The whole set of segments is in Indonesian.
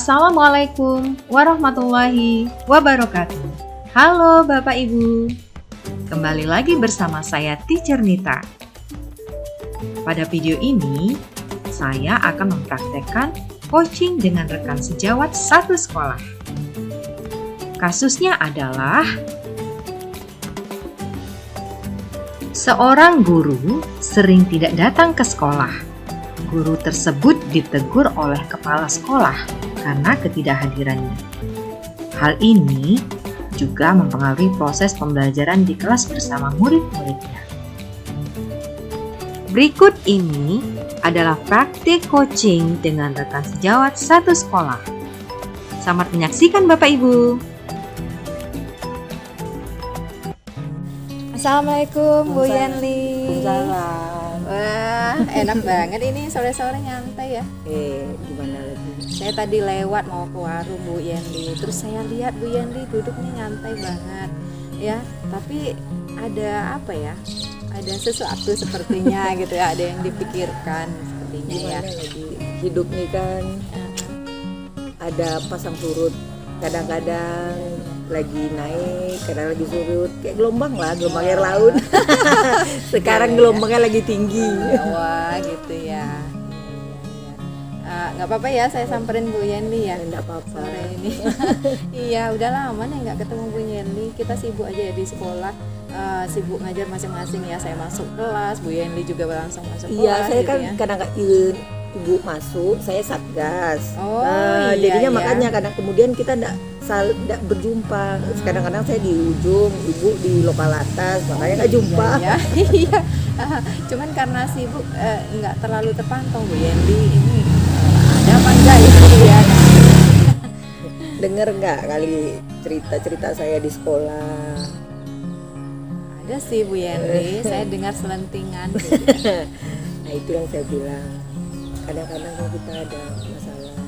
Assalamualaikum warahmatullahi wabarakatuh. Halo Bapak Ibu, kembali lagi bersama saya Teacher Nita. Pada video ini, saya akan mempraktekkan coaching dengan rekan sejawat satu sekolah. Kasusnya adalah seorang guru sering tidak datang ke sekolah. Guru tersebut ditegur oleh kepala sekolah karena ketidakhadirannya. Hal ini juga mempengaruhi proses pembelajaran di kelas bersama murid-muridnya. Berikut ini adalah praktik coaching dengan rekan sejawat satu sekolah. Selamat menyaksikan Bapak Ibu. Assalamualaikum Bu Yenli. Waalaikumsalam. Wah, enak banget ini sore-sore nyantai ya. Gimana lagi? Saya tadi lewat mau ke warung Bu Yenli, terus saya lihat Bu Yenli duduknya nyantai banget ya. Tapi ada apa ya? Ada sesuatu sepertinya gitu ya, ada yang dipikirkan sepertinya ya. Gimana lagi? Hidup nih kan ada pasang surut. Kadang-kadang lagi naik, kadang lagi surut, kayak gelombang air laut. Sekarang gelombangnya lagi tinggi. Wah, gitu ya. Nggak apa-apa ya, saya samperin Bu Yenli ya. Nggak apa-apa. Sore ini. Iya, udah lama nih nggak ketemu Bu Yenli. Kita sibuk aja ya di sekolah, sibuk ngajar masing-masing ya. Saya masuk kelas, Bu Yenli juga langsung masuk kelas. Iya, saya gitu kan ya. kadang-kadang ibu masuk, saya satgas. Oh, iya, jadinya iya. makanya kadang kemudian kita nggak berjumpa. Kadang-kadang saya di ujung, ibu di lokal atas, makanya nggak jumpa. Iya, iya. Cuman karena sibuk nggak terlalu terpantau Bu Yenli ini ada apa enggak itu ya? Dengar nggak kali cerita-cerita saya di sekolah? Ada sih Bu Yenli, saya dengar selentingan. Gitu. Nah itu yang saya bilang. Kadang-kadang kalau kita ada masalah,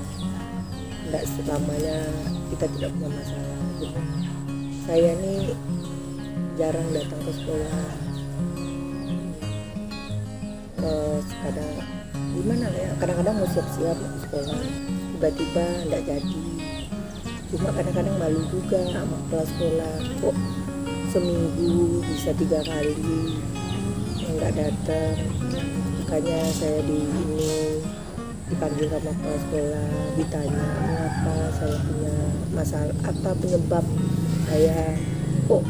nggak selamanya kita tidak punya masalah. Gitu. Saya nih jarang datang ke sekolah. Kadang gimana lah ya? Kadang-kadang mau siap-siap ke sekolah, tiba-tiba nggak jadi. Cuma kadang-kadang malu juga sama kepala sekolah. Kok seminggu bisa 3 kali nggak datang? Makanya saya dipanggil sama kepala sekolah, ditanya mengapa saya punya masalah, apa penyebab saya kok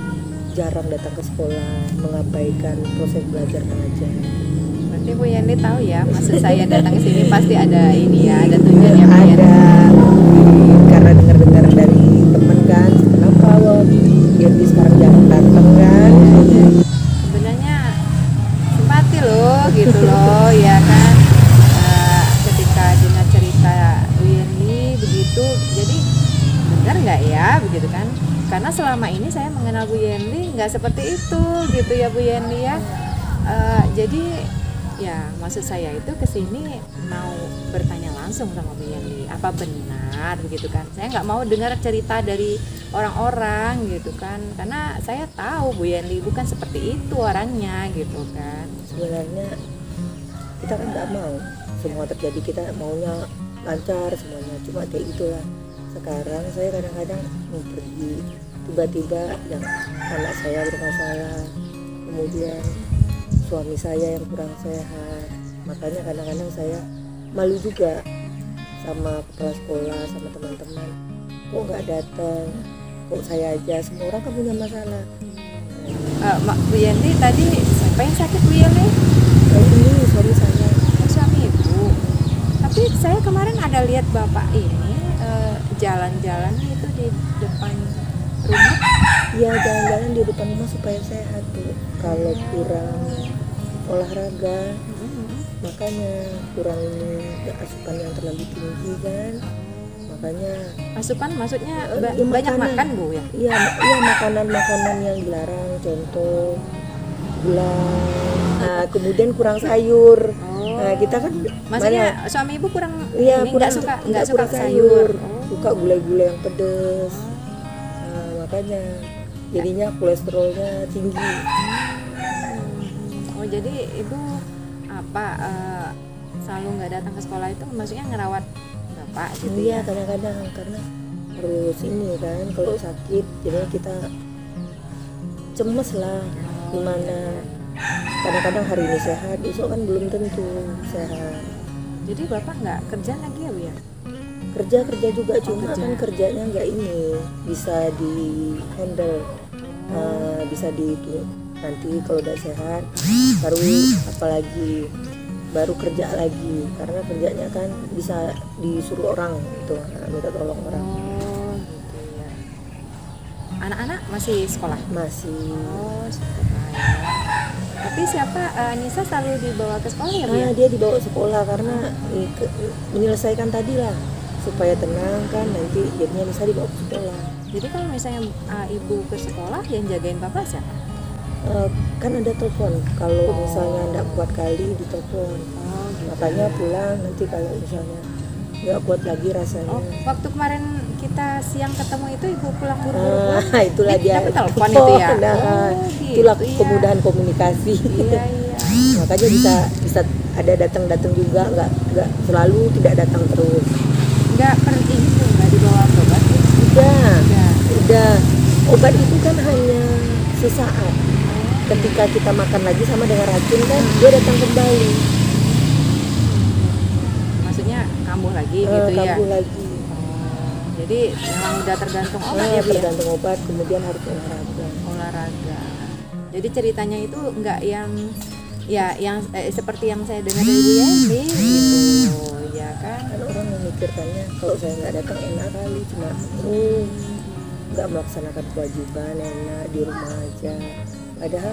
jarang datang ke sekolah, mengabaikan proses belajar mengajar. Berarti Bu Yenli tahu ya, maksud saya datang ke sini pasti ada ini ya, ada tujuannya Bu Yenli. Ada, karena dengar-dengar dari teman kan, kenapa Yenli sekarang jarang datang kan? Sebenarnya simpati loh, gitu loh, ya kan. Ketika dengar cerita Bu Yenli begitu, jadi benar nggak ya, begitu kan? Karena selama ini saya mengenal Bu Yenli nggak seperti itu, gitu ya Bu Yenli ya. Jadi ya maksud saya itu kesini mau bertanya langsung sama Bu Yenli, apa benar begitu kan? Saya nggak mau dengar cerita dari orang-orang gitu kan, karena saya tahu Bu Yenli bukan seperti itu orangnya gitu kan. Sebenarnya kita kan nggak mau semua terjadi, kita maunya lancar semuanya, cuma kayak gitulah. Sekarang saya kadang-kadang mau pergi, tiba-tiba yang anak saya bermasalah, kemudian suami saya yang kurang sehat, makanya kadang-kadang saya malu juga sama kepala sekolah, sama teman-teman, kok nggak datang, kok saya aja, semua orang kan punya masalah. Bu Yenli tadi siapa yang sakit Bu Yenli? Ini suami saya. Suami ibu. Tapi saya kemarin ada lihat bapak ini jalan-jalan itu di depan rumah. Ya jalan-jalan di depan rumah supaya sehat tuh. Kalau kurang olahraga, makanya kurang ini asupan yang terlalu tinggi kan. Makanya Asupan maksudnya ya, banyak makanan. makan Bu ya? Iya makanan-makanan yang dilarang, contoh gula. Nah, kemudian kurang sayur. Nah, kita kan Maksudnya suami ibu kurang iya, ini nggak suka sayur. Suka gula-gula yang pedes. Nah, makanya jadinya kolesterolnya tinggi. Oh jadi ibu apa selalu nggak datang ke sekolah itu maksudnya ngerawat bapak gitu Iya ya. kadang-kadang karena harus ini kan kalau sakit jadinya kita cemes lah gimana. Kadang-kadang hari ini sehat, besok kan belum tentu sehat. Jadi bapak nggak kerja lagi ya Bu ya? Kerja juga cuma kerja. kan kerjanya nggak ini bisa di handle, bisa nanti kalau udah sehat baru apalagi baru kerja lagi karena kerjanya kan bisa disuruh orang itu minta tolong orang. Oh gitu ya. Anak-anak masih sekolah? Masih Oh sekolah ya. Tapi siapa Nisa selalu dibawa ke sekolah ya Bu ya? dia dibawa sekolah karena menyelesaikan tadi lah supaya tenang kan nanti jadinya bisa dibawa ke sekolah. Jadi kalau misalnya ibu ke sekolah yang jagain bapak siapa? Kan ada telepon kalau misalnya nggak kuat kali ditelepon, Oh gitu. makanya pulang nanti kalau misalnya nggak kuat lagi rasanya. Oh waktu kemarin kita siang ketemu itu ibu pulang buru-buru pulang? Itulah dia Dapat telepon itu ya? nah, Oh, gitu, itulah iya. kemudahan komunikasi. Iya iya. Makanya bisa ada datang juga nggak selalu tidak datang terus. Nggak pergi itu nggak dibawa berobat Bu? Udah obat itu kan hanya sesaat. Ketika kita makan lagi sama dengan racun kan dia datang kembali. Maksudnya kambuh lagi gitu ya? Kambuh lagi. Jadi memang udah tergantung obat ya Bu ya? Tergantung obat, kemudian harus olahraga. Olahraga. Jadi ceritanya itu nggak yang ya yang seperti yang saya dengar dari Bu Yani gitu ya kan? Kan orang memikirkannya kalau saya nggak datang enak kali cuma nggak melaksanakan kewajiban enak di rumah aja. Padahal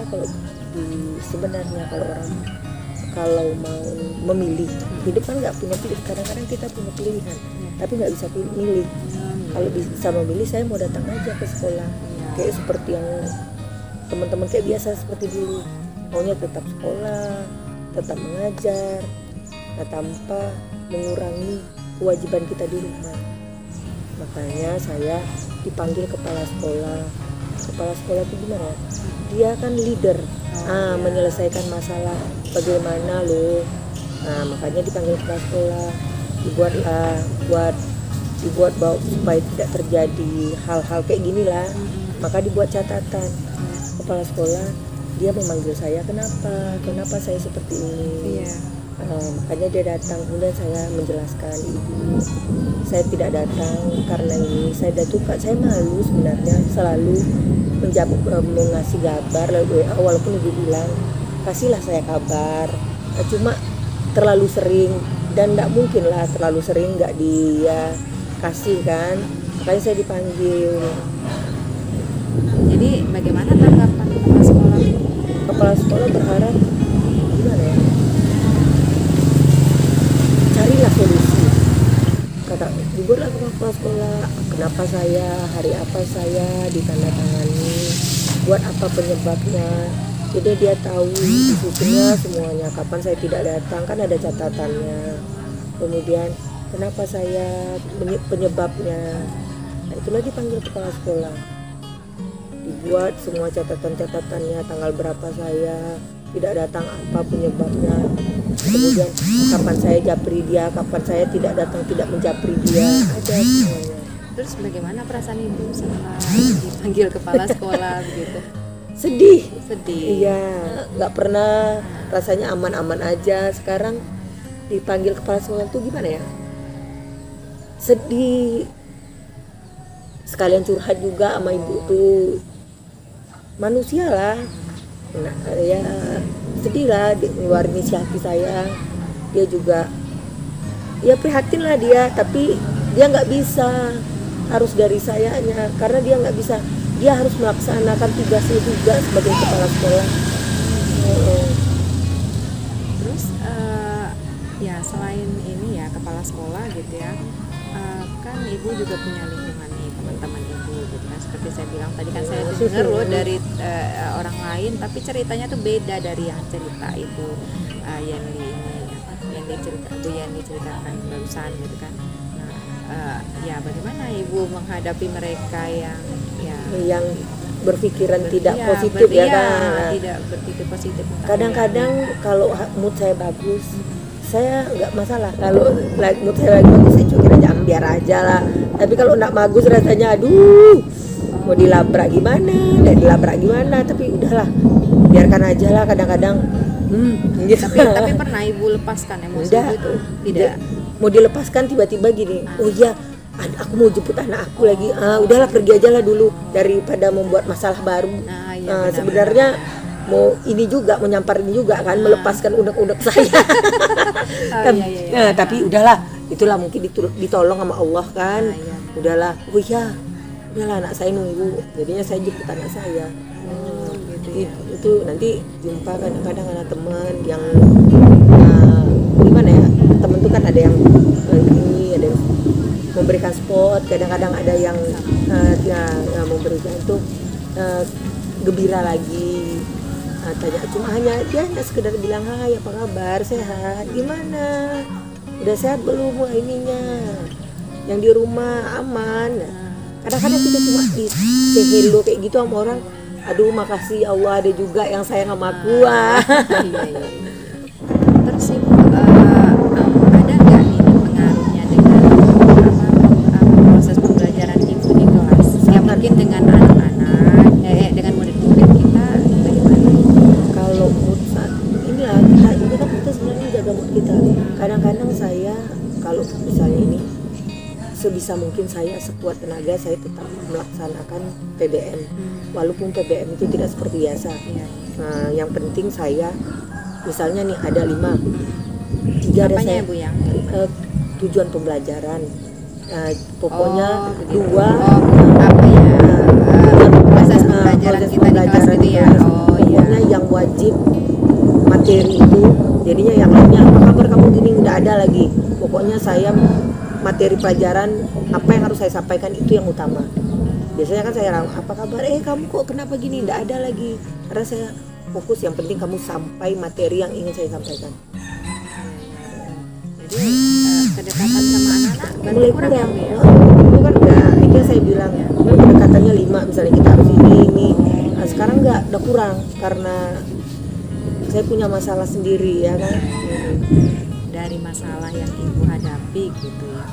sebenarnya kalau orang kalau mau memilih hidup kan nggak punya pilihan. Kadang-kadang kita punya pilihan tapi nggak bisa milih. Kalau bisa memilih saya mau datang aja ke sekolah kayak seperti yang teman-teman kayak biasa seperti dulu, maunya tetap sekolah, tetap mengajar, nah tanpa mengurangi kewajiban kita di rumah. Makanya saya dipanggil kepala sekolah. Kepala sekolah itu gimana? Dia kan leader, menyelesaikan masalah bagaimana loh. Nah makanya dipanggil kepala sekolah, dibuat bahwa supaya tidak terjadi hal-hal kayak gini lah. Maka dibuat catatan. Kepala sekolah dia memanggil saya kenapa saya seperti ini. Iya. Makanya dia datang, kemudian saya menjelaskan ibu saya tidak datang karena ini saya saya malu sebenarnya selalu mengasih kabar lalu walaupun ibu bilang kasihlah saya kabar, cuma terlalu sering dan tidak mungkin lah terlalu sering nggak dia kasih kan, makanya saya dipanggil. Jadi bagaimana tanggapan kepala sekolah? Kepala sekolah berharap gimana ya, carilah solusi. Kata dibuatlah kepala sekolah kenapa saya, hari apa saya ditandatangani, buat apa penyebabnya. Jadi dia tahu disusunnya semuanya, kapan saya tidak datang kan ada catatannya. Kemudian kenapa saya, penyebabnya. Nah itulah dipanggil kepala sekolah. Dibuat semua catatan-catatannya, tanggal berapa saya tidak datang, apa penyebabnya, kemudian kapan saya japri dia, kapan saya tidak datang tidak menjapri dia, ada semuanya. Terus bagaimana perasaan ibu setelah dipanggil kepala sekolah begitu? Sedih. Sedih. Iya, nggak pernah, rasanya aman-aman aja. Sekarang dipanggil kepala sekolah tuh gimana ya, sedih. Sekalian curhat juga sama ibu tuh, manusia lah. Nah, ya sedih lah ngeluarin isi hati saya. Dia juga ya prihatin lah dia, tapi dia nggak bisa, harus dari sayanya karena dia nggak bisa, dia harus melaksanakan tugasnya juga sebagai kepala sekolah. Terus ya selain ini ya kepala sekolah gitu ya, kan ibu juga punya lingkungan nih, teman-teman ibu gitu kan, seperti saya bilang tadi kan saya dengar loh dari orang lain, tapi ceritanya tuh beda dari yang cerita ibu Yanli ini, yang Bu Yani ceritakan barusan gitu kan. Nah ya bagaimana ibu menghadapi mereka yang berpikiran tidak positif ya kan. Tidak berpikir positif. Kadang-kadang kalau mood saya bagus, saya nggak masalah kalau mood saya lagi bagus, saya cuekin aja, biar aja lah. Tapi kalau nggak bagus rasanya, aduh, mau dilabrak gimana, nggak dilabrak gimana, tapi udahlah, biarkan aja lah. Kadang-kadang gitu. Tapi pernah ibu lepaskan emosi Enggak, ibu itu? Tidak. mau dilepaskan tiba-tiba gini, oh iya aku mau jemput anak aku lagi, udahlah pergi aja lah dulu daripada membuat masalah baru. Nah, iya, benar, Sebenarnya mau ini juga, mau nyamperin juga kan, melepaskan unek-unek saya. iya. Tapi udahlah, itulah mungkin ditolong sama Allah kan. Iya. Udahlah, oh iya, udahlah anak saya nunggu, jadinya saya jemput anak saya. Gitu ya. Itu nanti jumpa kadang-kadang ada teman yang gimana ya, teman tuh kan ada yang ini, ada yang memberikan spot, kadang-kadang ada yang memberikan itu gembira lagi, tanya, cuma hanya dia hanya sekedar bilang, hai apa kabar, sehat, gimana, udah sehat belum ininya, yang di rumah aman. Kadang-kadang kita cuma di say hello kayak gitu sama orang, aduh makasih ya Allah ada juga yang sayang sama aku. Iya. Terus ibu ada nggak ini pengaruhnya dengan proses pembelajaran ibu di kelas? Ya mungkin dengan anak-anak, dengan murid-murid kita bagaimana? Kalau mood saat inilah kita sebenarnya jaga mood kita. Kadang-kadang saya kalau misalnya ini sebisa mungkin saya sekuat tenaga saya tetap melaksanakan PBM, walaupun PBM itu tidak seperti biasa. Yang penting saya misalnya nih ada 3 ada Apanya saya ibu yang tujuan pembelajaran, pokoknya 2 apa ya proses pembelajaran proses kita di kelas gitu ya. Oh iya. Pokoknya yang wajib materi itu, jadinya yang lainnya apa kabar kamu gini udah ada lagi. Pokoknya saya materi pelajaran apa yang harus saya sampaikan itu yang utama. Biasanya kan saya apa kabar, kamu kok kenapa gini, nggak ada lagi, karena saya fokus yang penting kamu sampai materi yang ingin saya sampaikan. Jadi kedekatan sama anak-anak Mulai kurang ya, kurang Bu, ya? dulu kan udah, itu saya bilang dulu pendekatannya 5, misalnya kita harus ini. Sekarang udah kurang karena saya punya masalah sendiri ya kan. Dari masalah yang ibu hadapi gitu ya,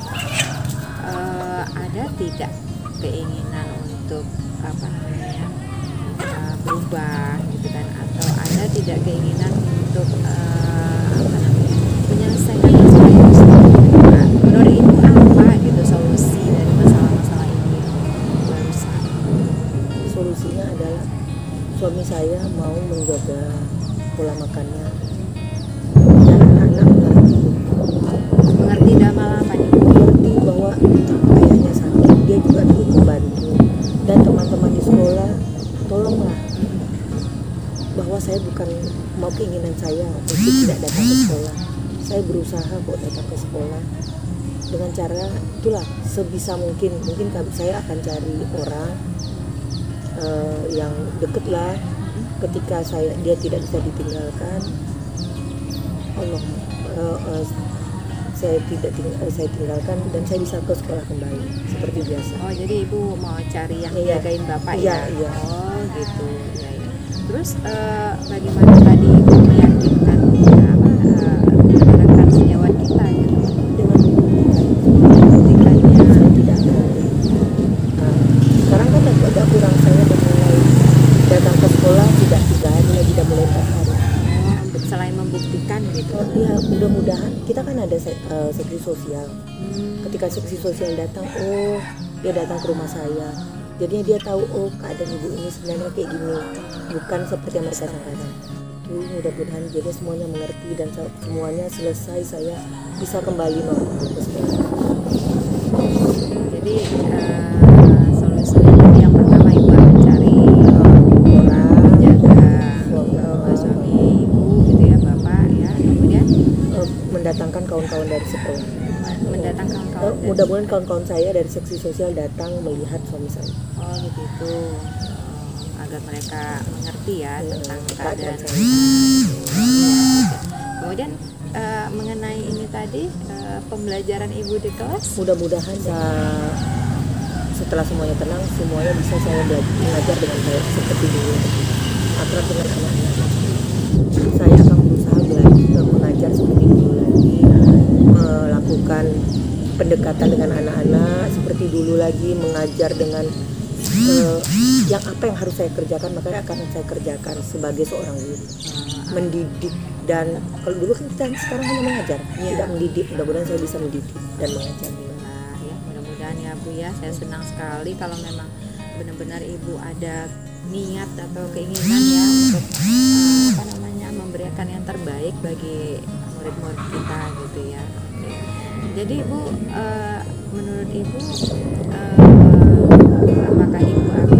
ada tidak keinginan untuk berubah gitu kan, atau ada tidak keinginan untuk menyelesaikan masalah itu sendiri? Nah, menurut ibu apa gitu solusi dari masalah-masalah ini barusan? Solusinya adalah suami saya mau menjaga pola makannya dan anak Mengerti dalam apa nih? mengerti bahwa ayahnya sakit, dia juga ikut membantu, dan teman-teman di sekolah tolonglah, bahwa saya bukan mau keinginan saya untuk tidak datang ke sekolah. Saya berusaha kok datang ke sekolah dengan cara itulah sebisa mungkin saya akan cari orang yang deket lah, ketika dia tidak bisa ditinggalkan, Allah saya tinggalkan dan saya bisa ke sekolah kembali seperti biasa. Oh, jadi ibu mau cari yang Iya. jagain bapak Iya, ya? iya. Oh, gitu. Iya. Terus bagaimana tadi ibu meyakinkan rekan sejawat kita gitu? Dengan Membuktikannya. saya tidak sekarang kan agak kurang, saya udah mulai datang ke sekolah tidak 3 hari lagi, udah mulai 4 hari. Selain membuktikan gitu. Ya mudah-mudahan kita kan ada seksi sosial. Ketika seksi sosial datang, dia datang ke rumah saya, jadinya dia tahu keadaan ibu ini sebenarnya kayak gini, bukan seperti yang mereka sangkakan. Itu mudah-mudahan jadi semuanya mengerti dan semuanya selesai, saya bisa kembali ke sekolah. Jadi solusinya yang pertama ibu akan cari Orang jaga suami ibu gitu ya, bapak ya, kemudian mendatangkan kawan-kawan dari sekolah. mendatangkan kawan dari Mudah-mudahan kawan-kawan saya dari seksi sosial datang melihat suami saya. oh begitu. Agar mereka mengerti ya tentang keadaan saya. Kemudian mengenai ini tadi pembelajaran ibu di kelas, Mudah-mudahan setelah semuanya tenang, semuanya bisa saya mengajar dengan baik seperti dulu, akrab dengan anak-anak. Saya akan berusaha belajar mengajar seperti dulu lagi. melakukan pendekatan dengan anak-anak seperti dulu lagi, mengajar dengan yang apa yang harus saya kerjakan makanya akan saya kerjakan sebagai seorang guru, mendidik. Dan kalau dulu kan kita sekarang hanya mengajar, tidak mendidik. Mudah-mudahan saya bisa mendidik dan mengajar. Nah, ya mudah-mudahan ya Bu ya, saya senang sekali kalau memang benar-benar Ibu ada niat atau keinginan ya untuk memberikan yang terbaik bagi murid-murid kita gitu ya. Oke. Jadi Ibu, menurut Ibu apakah Ibu akan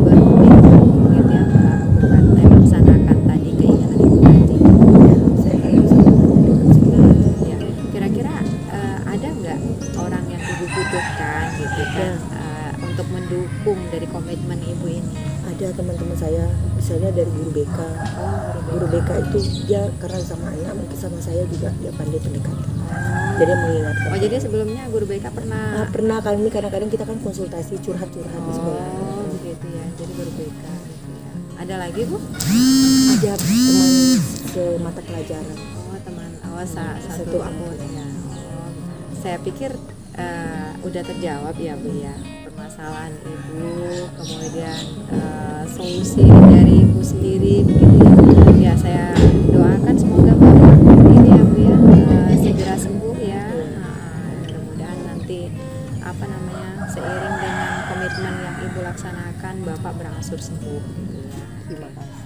berkomitmen gitu ya melakukan melaksanakan tadi keinginan Ibu tadi? Saya akan bisa Ya, kira-kira ada nggak orang yang Ibu butuhkan gitu kan untuk mendukung dari komitmen Ibu ini? ada teman-teman saya, misalnya dari guru BK. Guru BK itu dia karena sama anak, mungkin sama saya juga dia pandai pendekatan. Jadi mengingatkan. Oh, jadi sebelumnya guru BK pernah? Pernah kali ini kadang-kadang kita kan konsultasi curhat-curhat di sekolah. Oh, begitu ya. Jadi guru BK gitu ya. Ada lagi Bu? Ada teman semata pelajaran. Oh, teman awas satu Satu akun ya. Oh, saya pikir udah terjawab ya Bu ya, permasalahan Ibu, kemudian solusi dari Ibu sendiri begitu ya. Ya saya doakan semoga Bapak ini ya Bu ya segera sembuh ya. Mudah-mudahan nanti seiring dengan komitmen yang Ibu laksanakan Bapak berangsur sembuh gitu ya. Terima kasih.